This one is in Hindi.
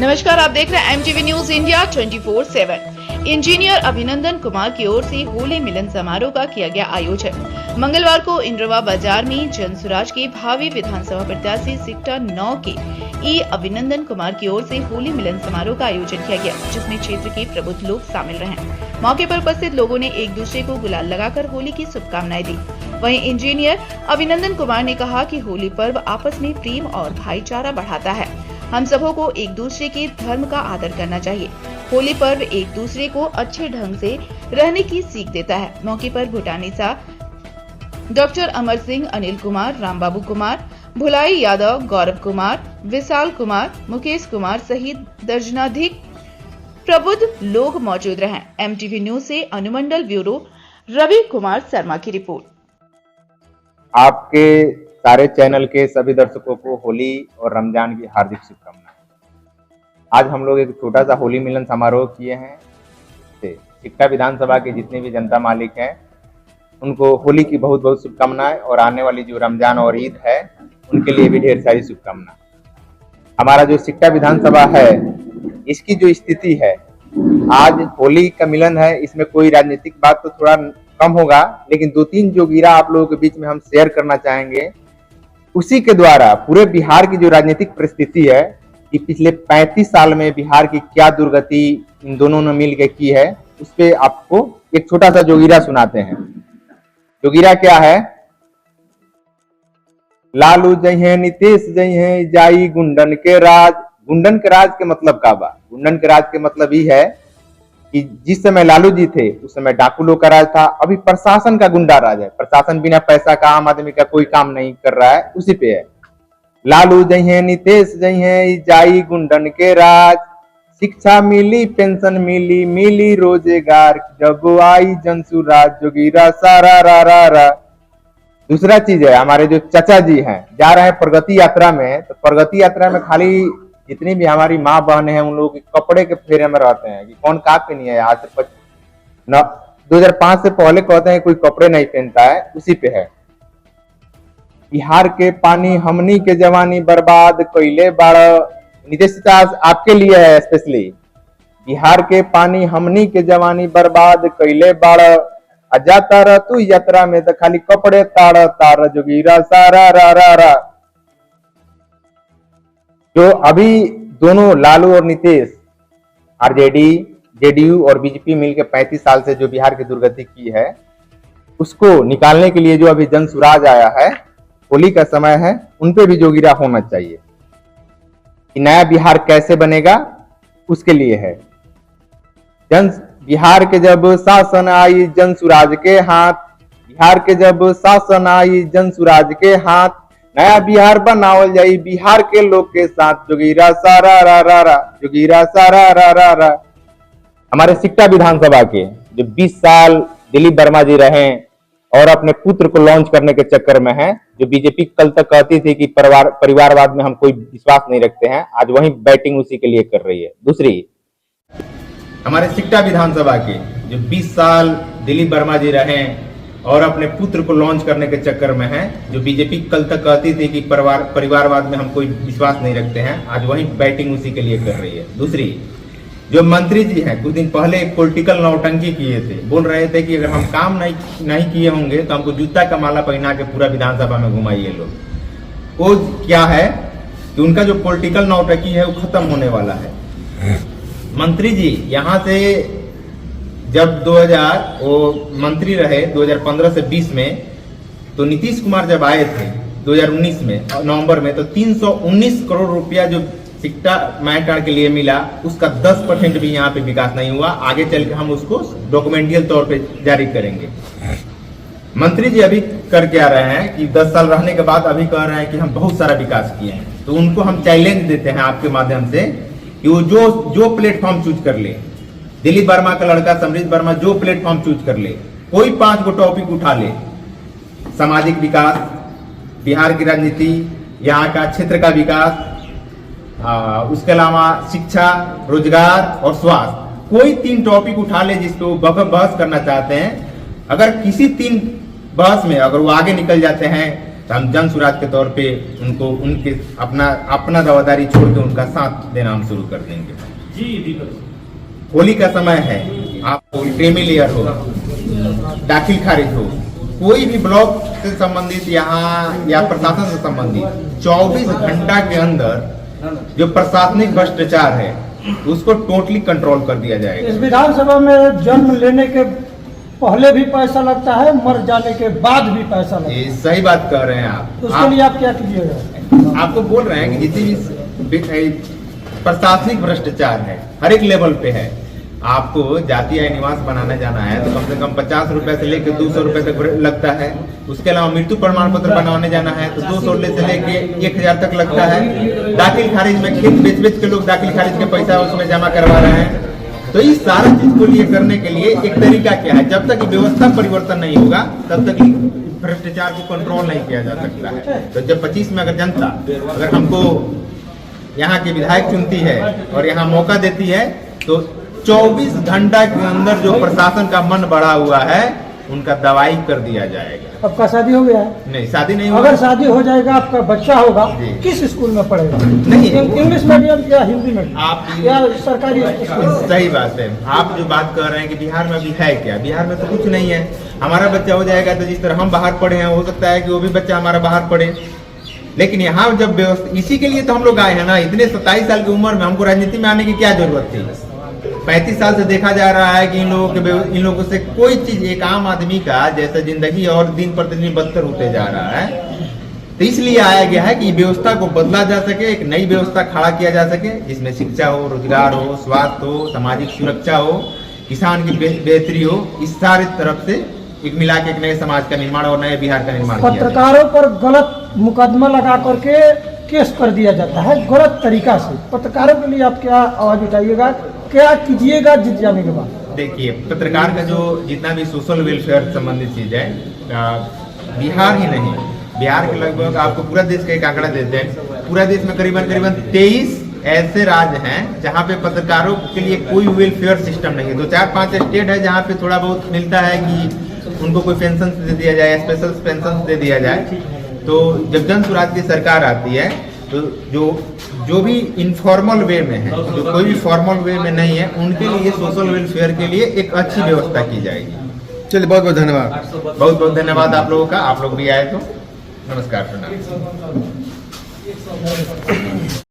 नमस्कार, आप देख रहे हैं MTV न्यूज इंडिया 24/7। इंजीनियर अभिनंदन कुमार की ओर से होली मिलन समारोह का किया गया आयोजन। मंगलवार को इंद्रवा बाजार में जनसुराज के भावी विधानसभा प्रत्याशी सेक्टर 9 के अभिनंदन कुमार की ओर से होली मिलन समारोह का आयोजन किया गया, जिसमें क्षेत्र के प्रबुद्ध लोग शामिल रहे। मौके पर उपस्थित लोगों ने एक दूसरे को गुलाल लगाकर होली की शुभकामनाएं दी। वहीं इंजीनियर अभिनंदन कुमार ने कहा कि होली पर्व आपस में प्रेम और भाईचारा बढ़ाता है। हम सबों को एक दूसरे के धर्म का आदर करना चाहिए। होली पर्व एक दूसरे को अच्छे ढंग से रहने की सीख देता है। मौके पर भूटानी शाह डॉक्टर अमर सिंह, अनिल कुमार, रामबाबू कुमार, भुलाई यादव, गौरव कुमार, विशाल कुमार, मुकेश कुमार सहित दर्जनाधिक प्रबुद्ध लोग मौजूद रहे। MTV न्यूज से अनुमंडल ब्यूरो रवि कुमार शर्मा की रिपोर्ट। आपके सारे चैनल के सभी दर्शकों को होली और रमजान की हार्दिक शुभकामनाएं। आज हम लोग एक छोटा सा होली मिलन समारोह किए हैं। सिक्टा विधानसभा के जितने भी जनता मालिक हैं उनको होली की बहुत बहुत शुभकामनाएं, और आने वाली जो रमजान और ईद है उनके लिए भी ढेर सारी शुभकामनाएं। हमारा जो सिक्टा विधानसभा है, इसकी जो स्थिति है, आज होली का मिलन है, इसमें कोई राजनीतिक बात तो थोड़ा कम होगा, लेकिन 2-3 जोगिरा आप लोगों के बीच में हम शेयर करना चाहेंगे। उसी के द्वारा पूरे बिहार की जो राजनीतिक परिस्थिति है कि पिछले 35 साल में बिहार की क्या दुर्गति इन दोनों ने मिलकर की है, उस पे आपको एक छोटा सा जोगिरा सुनाते हैं। जोगिरा क्या है? लालू जय है, नीतीश जय है, जाई गुंडन के राज। गुंडन के राज के मतलब का बा? गुंडन के राज के मतलब ही है कि जिस समय लालू जी थे उस समय डाकू लोग का राज था। अभी प्रशासन का गुंडा राज है। प्रशासन बिना पैसा का आम आदमी का कोई काम नहीं कर रहा है, उसी पे है। लालू जय है, नीतीश जय है, जाई गुंडन के राज। शिक्षा मिली, पेंशन मिली, मिली रोजगार, जब आई जनसुराज, जोगिरा सारा रा रा रा। दूसरा चीज है, हमारे जो चाचा जी हैं जा रहे हैं प्रगति यात्रा में, तो प्रगति यात्रा में खाली जितनी भी हमारी माँ बहन है उन लोगों के कपड़े के फेरे में रहते हैं कि कौन का पे नहीं है। आज से 2005 से पहले कहते हैं कोई कपड़े नहीं पहनता है, उसी पे है। बिहार के पानी हमनी के जवानी बर्बाद कइले बाड़। नीतीश चाचा आपके लिए है स्पेशली। बिहार के पानी हमनी के जवानी बर्बाद कइले बाड़। जाता रह तू यात्रा में तो खाली कपड़े ताड़ ताड़, जोगिरा सारा रा रा रा। जो अभी दोनों लालू और नीतीश, आरजेडी, जेडीयू और बीजेपी मिलकर 35 साल से जो बिहार की दुर्गति की है, उसको निकालने के लिए जो अभी जनसुराज आया है, होली का समय है, उन पे भी जोगिरा होना चाहिए कि नया बिहार कैसे बनेगा, उसके लिए है। बिहार के जब शासन आई जनसुराज के हाथ, बिहार के जब शासन आई जनसुराज के हाथ, नया बिहार बनावल जाई बिहार के लोग के साथ, जोगिरा सारा रा रा रा, जोगिरा सारा रा रा रा। हमारे सिक्टा विधानसभा के जो 20 साल दिलीप वर्मा जी रहे और अपने पुत्र को लॉन्च करने के चक्कर में हैं, जो बीजेपी कल तक कहती थी कि परिवारवाद में हम कोई विश्वास नहीं रखते हैं, आज वही बैटिंग उसी के लिए कर रही है। दूसरी, हमारे सिक्टा विधानसभा के जो 20 साल दिलीप वर्मा जी रहे और अपने पुत्र को लॉन्च करने के चक्कर में हैं, जो बीजेपी कल तक कहती थी कि परिवारवाद में हम कोई विश्वास नहीं रखते हैं, आज वही बैटिंग उसी के लिए कर रही है। दूसरी, जो मंत्री जी हैं कुछ दिन पहले एक पॉलिटिकल नौटंकी किए थे, बोल रहे थे कि अगर हम काम नहीं किए होंगे तो हमको जूता का माला पहना के पूरा विधानसभा में घुमाइए लोग। वो क्या है कि उनका जो पॉलिटिकल नौटंकी है वो खत्म होने वाला है। मंत्री जी यहाँ से जब 2000 वो मंत्री रहे 2015 से 20 में, तो नीतीश कुमार जब आए थे 2019 में नवंबर में, तो 319 करोड़ रुपया जो सिक्टा मैटार के लिए मिला, उसका 10% भी यहाँ पे विकास नहीं हुआ। आगे चल के हम उसको डॉक्यूमेंटियल तौर पे जारी करेंगे। मंत्री जी अभी करके आ रहे हैं कि 10 साल रहने के बाद अभी कह रहे हैं कि हम बहुत सारा विकास किए हैं। तो उनको हम चैलेंज देते हैं आपके माध्यम से कि वो जो प्लेटफॉर्म चूज कर ले, दिलीप वर्मा का लड़का समृद्ध वर्मा जो प्लेटफॉर्म चूज कर ले, कोई 5 गो टॉपिक उठा ले, सामाजिक विकास, बिहार की राजनीति, यहाँ का क्षेत्र का विकास, उसके अलावा शिक्षा, रोजगार और स्वास्थ्य, कोई 3 टॉपिक उठा ले जिस पे वो बहस करना चाहते हैं। अगर किसी 3 बहस में अगर वो आगे निकल जाते हैं तो हम जन स्वराज के तौर पे उनको उनके अपना रवादारी छोड़ के उनका साथ देना हम शुरू कर देंगे। जी होली का समय है, आपको क्रीमिलियर हो, दाखिल खारिज हो, कोई भी ब्लॉक से संबंधित यहाँ या प्रशासन से संबंधित 24 घंटा के अंदर जो प्रशासनिक भ्रष्टाचार है उसको टोटली कंट्रोल कर दिया जाएगा। इस विधानसभा में जन्म लेने के पहले भी पैसा लगता है, मर जाने के बाद भी पैसा लगता है। ये सही बात कर रहे हैं आप। उसके लिए आप क्या कीजिएगा? आपको बोल रहे हैं कि जितनी भी प्रशासनिक भ्रष्टाचार है हर एक लेवल पे है। आपको जाति या निवास बनाने जाना है तो कम से कम 50 रुपए से लेकर 200 रुपए तक लगता है। उसके अलावा मृत्यु प्रमाण पत्र बनाने जाना है तो 200 से लेके 1000 तक लगता है। दाखिल खारिज में खेत बेच के लोग दाखिल खारिज के पैसा उसमें जमा करवा रहे हैं। तो इस सारा चीज को लिए करने के लिए एक तरीका क्या है, जब तक व्यवस्था परिवर्तन नहीं होगा तब तक भ्रष्टाचार को कंट्रोल नहीं किया जा सकता है। तो जब 25 में अगर जनता अगर हमको यहाँ के विधायक चुनती है और यहाँ मौका देती है तो 24 घंटा के अंदर जो प्रशासन का मन बढ़ा हुआ है उनका दवाई कर दिया जाएगा। आपका शादी हो गया है? नहीं, शादी नहीं होगा। अगर शादी हो जाएगा, आपका बच्चा होगा, जी। किस स्कूल में पढ़ेगा? नहीं, इंग्लिश मीडियम या हिंदी मीडियम आप या सरकारी स्कूल? सही बात है। आप जो बात कर रहे हैं कि बिहार में अभी है क्या, बिहार में तो कुछ नहीं है। हमारा बच्चा हो जाएगा तो जिस तरह हम बाहर पढ़े हैं हो सकता है कि वो भी बच्चा हमारा बाहर पढ़े। लेकिन यहाँ जब व्यवस्था, इसी के लिए तो हम लोग आए हैं ना। इतने 27 साल की उम्र में हमको राजनीति में आने की क्या जरूरत थी? 35 साल से देखा जा रहा है कि इन लोगों से कोई चीज, एक आम आदमी का जैसे जिंदगी और दिन प्रतिदिन बदतर होते जा रहा है। तो इसलिए आया गया है कि व्यवस्था को बदला जा सके, एक नई व्यवस्था खड़ा किया जा सके जिसमें शिक्षा हो, रोजगार हो, स्वास्थ्य हो, सामाजिक सुरक्षा हो, किसान की बेहतरी हो। इस सारे तरफ से एक मिला के एक नए समाज का निर्माण और नए बिहार का निर्माण किया जाए। पत्रकारों पर गलत मुकदमा लगा करके केस कर दिया जाता है गलत तरीका से। पत्रकारों के लिए आप क्या आवाज उठाइएगा, क्या कीजिएगा जीत जाने के बाद? देखिए, पत्रकार का जो जितना भी सोशल वेलफेयर संबंधित चीज है, बिहार ही नहीं, बिहार के लगभग आपको पूरा देश का एक आंकड़ा देते हैं। पूरा देश में करीबन 23 ऐसे राज्य हैं जहां पे पत्रकारों के लिए कोई वेलफेयर सिस्टम नहीं है। 2-4-5 स्टेट है जहां पे थोड़ा बहुत मिलता है कि उनको कोई पेंशन दे दिया जाए, स्पेशल पेंशन दे दिया जाए। तो जब जन स्वराज की सरकार आती है तो जो भी इनफॉर्मल वे में है, जो कोई भी फॉर्मल वे में नहीं है, उनके लिए सोशल वेलफेयर के लिए एक अच्छी व्यवस्था की जाएगी। चलिए, बहुत बहुत धन्यवाद। बहुत बहुत धन्यवाद आप लोगों का। आप लोग भी आए तो नमस्कार, प्रणाम।